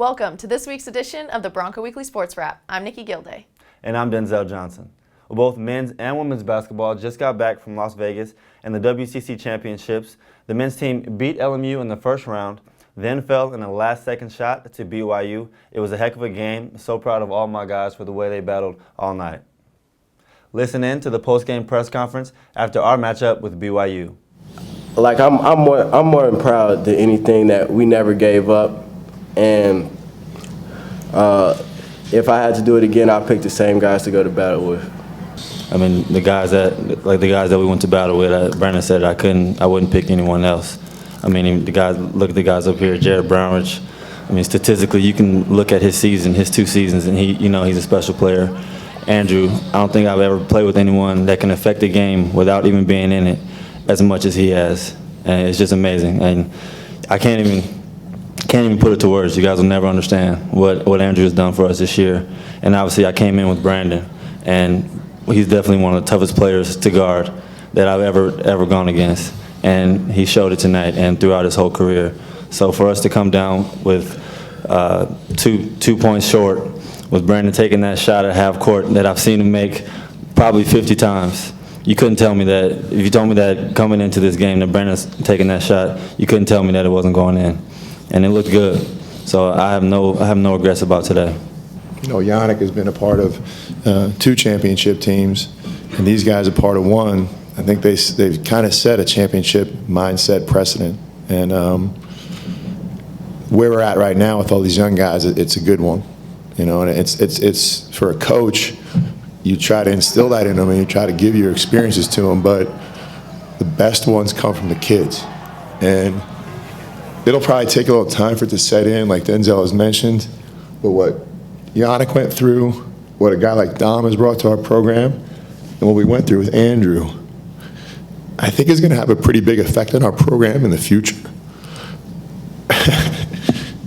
Welcome to this week's edition of the Bronco Weekly Sports Wrap. I'm Nici Gilday. And I'm Denzel Johnson. Both men's and women's basketball just got back from Las Vegas and the WCC Championships. The men's team beat LMU in the first round, then fell in a last-second shot to BYU. It was a heck of a game. So proud of all my guys for the way they battled all night. Listen in to the post-game press conference after our matchup with BYU. I'm more proud than anything that we never gave up, and if I had to do it again, I'd pick the same guys to go to battle with. I mean, the guys that we went to battle with, Brandon said I wouldn't pick anyone else. I mean, look at the guys up here, Jared Brownridge. I mean, statistically, you can look at his 2 seasons, and he's a special player. Andrew, I don't think I've ever played with anyone that can affect the game without even being in it as much as he has, and it's just amazing. And I can't even put it to words. You guys will never understand what Andrew has done for us this year. And obviously, I came in with Brandon, and he's definitely one of the toughest players to guard that I've ever gone against. And he showed it tonight and throughout his whole career. So for us to come down with 2 points short, with Brandon taking that shot at half court that I've seen him make probably 50 times. You couldn't tell me that. If you told me that coming into this game that Brandon's taking that shot, you couldn't tell me that it wasn't going in. And it looked good. So I have no regrets about today. You know, Yannick has been a part of 2 championship teams, and these guys are part of one. I think they've kind of set a championship mindset precedent. And where we're at right now with all these young guys, it's a good one. You know, and it's for a coach, you try to instill that in them and you try to give your experiences to them, but the best ones come from the kids. And it'll probably take a little time for it to set in, like Denzel has mentioned, but what Yannick went through, what a guy like Dom has brought to our program, and what we went through with Andrew, I think is going to have a pretty big effect on our program in the future.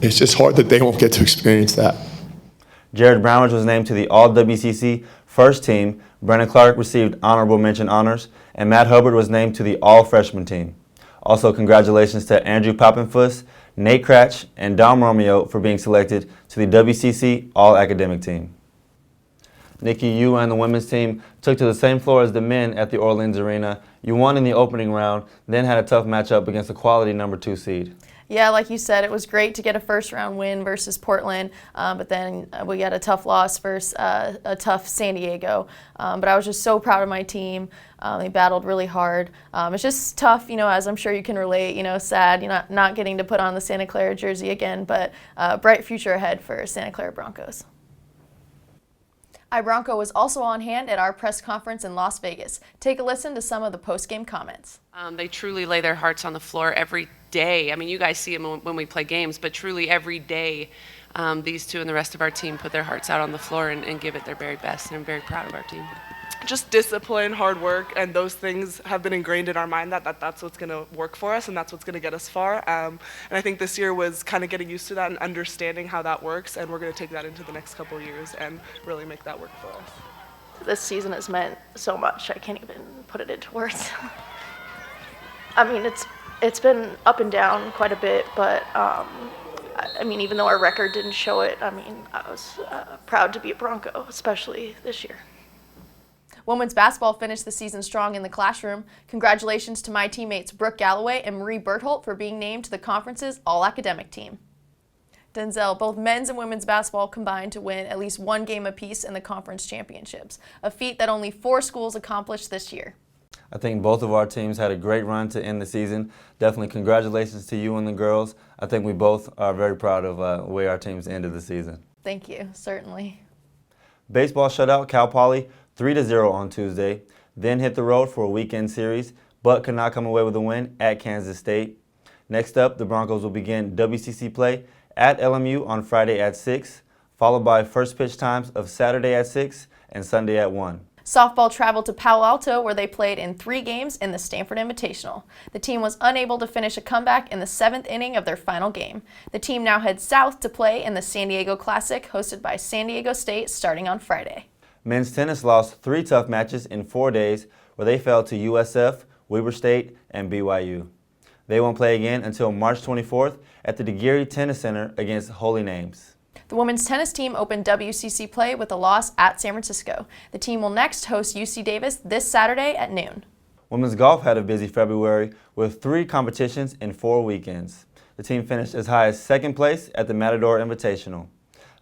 It's just hard that they won't get to experience that. Jared Brownridge was named to the All-WCC First Team. Brennan Clark received honorable mention honors, and Matt Hubbard was named to the All-Freshman team. Also, congratulations to Andrew Papenfus, Nate Kratch, and Dom Romeo for being selected to the WCC All-Academic team. Nici, you and the women's team took to the same floor as the men at the Orleans Arena. You won in the opening round, then had a tough matchup against a quality number 2 seed. Yeah, like you said, it was great to get a first-round win versus Portland, but then we got a tough loss versus a tough San Diego. But I was just so proud of my team. They battled really hard. It's just tough, as I'm sure you can relate, sad, not getting to put on the Santa Clara jersey again, but bright future ahead for Santa Clara Broncos. EYEBRONCO was also on hand at our press conference in Las Vegas. Take a listen to some of the post-game comments. They truly lay their hearts on the floor every day. I mean, you guys see them when we play games, but truly every day, these 2 and the rest of our team put their hearts out on the floor and give it their very best, and I'm very proud of our team. Just discipline, hard work, and those things have been ingrained in our mind that's what's going to work for us and that's what's going to get us far. And I think this year was kind of getting used to that and understanding how that works, and we're going to take that into the next couple of years and really make that work for us. This season has meant so much, I can't even put it into words. I mean, it's been up and down quite a bit, but even though our record didn't show it, I was proud to be a Bronco, especially this year. Women's basketball finished the season strong in the classroom. Congratulations to my teammates Brooke Galloway and Marie Bertholt for being named to the conference's All-Academic team. Denzel, both men's and women's basketball combined to win at least 1 game apiece in the conference championships, a feat that only 4 schools accomplished this year. I think both of our teams had a great run to end the season. Definitely congratulations to you and the girls. I think we both are very proud of the way our teams ended the season. Thank you, certainly. Baseball shut out Cal Poly 3-0 on Tuesday, then hit the road for a weekend series, but could not come away with a win at Kansas State. Next up, the Broncos will begin WCC play at LMU on Friday at 6, followed by first pitch times of Saturday at 6 and Sunday at 1. Softball traveled to Palo Alto, where they played in 3 games in the Stanford Invitational. The team was unable to finish a comeback in the 7th inning of their final game. The team now heads south to play in the San Diego Classic, hosted by San Diego State, starting on Friday. Men's tennis lost 3 tough matches in 4 days, where they fell to USF, Weber State, and BYU. They won't play again until March 24th at the DeGeary Tennis Center against Holy Names. The women's tennis team opened WCC play with a loss at San Francisco. The team will next host UC Davis this Saturday at noon. Women's golf had a busy February with 3 competitions in 4 weekends. The team finished as high as 2nd place at the Matador Invitational.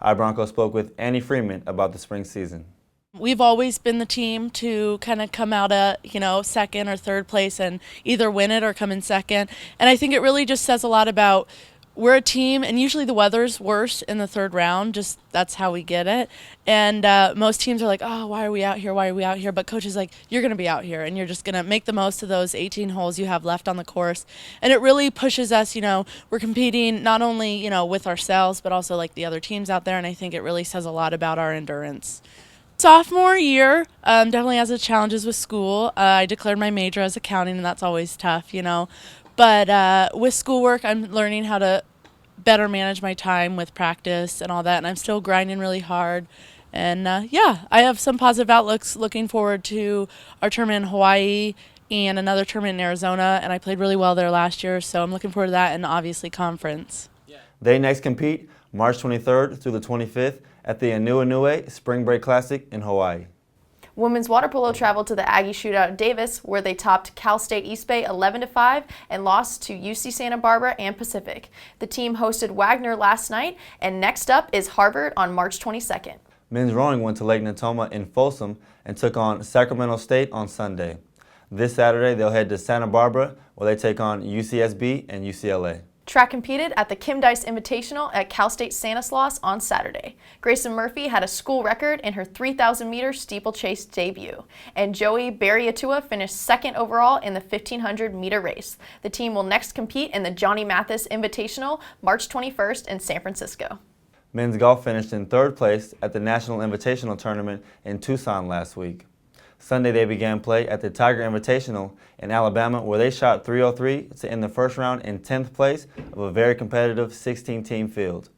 EYEBRONCO spoke with Annie Freeman about the spring season. We've always been the team to kind of come out at, 2nd or 3rd place and either win it or come in 2nd. And I think it really just says a lot about we're a team, and usually the weather's worse in the 3rd round, just that's how we get it. And most teams are like, oh, why are we out here? Why are we out here? But coach is like, you're going to be out here, and you're just going to make the most of those 18 holes you have left on the course. And it really pushes us, we're competing not only, with ourselves, but also like the other teams out there, and I think it really says a lot about our endurance. Sophomore year definitely has its challenges with school. I declared my major as accounting, and that's always tough, But with schoolwork, I'm learning how to better manage my time with practice and all that, and I'm still grinding really hard. And I have some positive outlooks looking forward to our tournament in Hawaii and another tournament in Arizona, and I played really well there last year, so I'm looking forward to that and obviously conference. They next compete March 23rd through the 25th at the Anuenue Spring Break Classic in Hawaii. Women's water polo traveled to the Aggie Shootout at Davis, where they topped Cal State East Bay 11-5 and lost to UC Santa Barbara and Pacific. The team hosted Wagner last night, and next up is Harvard on March 22nd. Men's rowing went to Lake Natoma in Folsom and took on Sacramento State on Sunday. This Saturday, they'll head to Santa Barbara, where they take on UCSB and UCLA. Track competed at the Kim Dice Invitational at Cal State Stanislaus on Saturday. Grayson Murphy had a school record in her 3,000-meter steeplechase debut, and Joey Barriatua finished 2nd overall in the 1,500-meter race. The team will next compete in the Johnny Mathis Invitational March 21st in San Francisco. Men's golf finished in 3rd place at the National Invitational Tournament in Tucson last week. Sunday, they began play at the Tiger Invitational in Alabama, where they shot .303 to end the first round in 10th place of a very competitive 16-team field.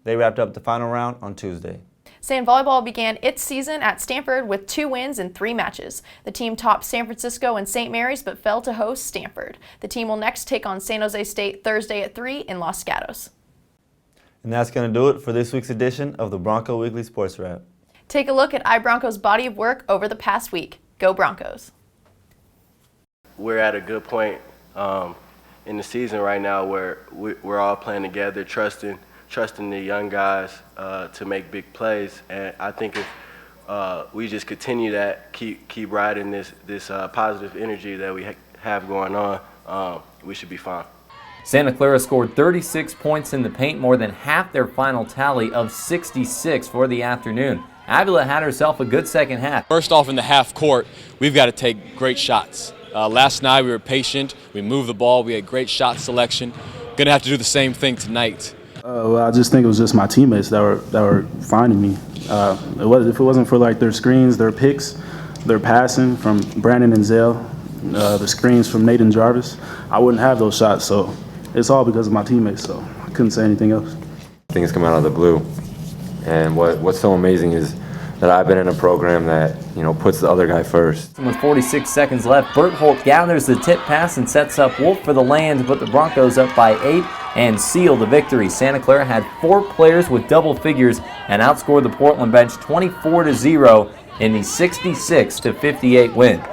They wrapped up the final round on Tuesday. Sand volleyball began its season at Stanford with 2 wins in 3 matches. The team topped San Francisco and St. Mary's, but fell to host Stanford. The team will next take on San Jose State Thursday at 3 in Los Gatos. And that's going to do it for this week's edition of the Bronco Weekly Sports Wrap. Take a look at EYEBRONCO's body of work over the past week. Go Broncos! We're at a good point in the season right now where we're all playing together, trusting the young guys to make big plays. And I think if we just continue that, keep riding this positive energy that we have going on, we should be fine. Santa Clara scored 36 points in the paint, more than half their final tally of 66 for the afternoon. Avila had herself a good second half. First off, in the half court, we've got to take great shots. Last night we were patient, we moved the ball, we had great shot selection. Going to have to do the same thing tonight. Well, I just think it was just my teammates that were finding me. If it wasn't for like their screens, their picks, their passing from Brandon and Zale, the screens from Nate and Jarvis, I wouldn't have those shots. So it's all because of my teammates. So I couldn't say anything else. Things come out of the blue. And what's so amazing is that I've been in a program that, puts the other guy first. With 46 seconds left, Bertholt gathers the tip pass and sets up Wolf for the land, but the Broncos up by 8 and seal the victory. Santa Clara had 4 players with double figures and outscored the Portland bench 24-0 in the 66-58 win.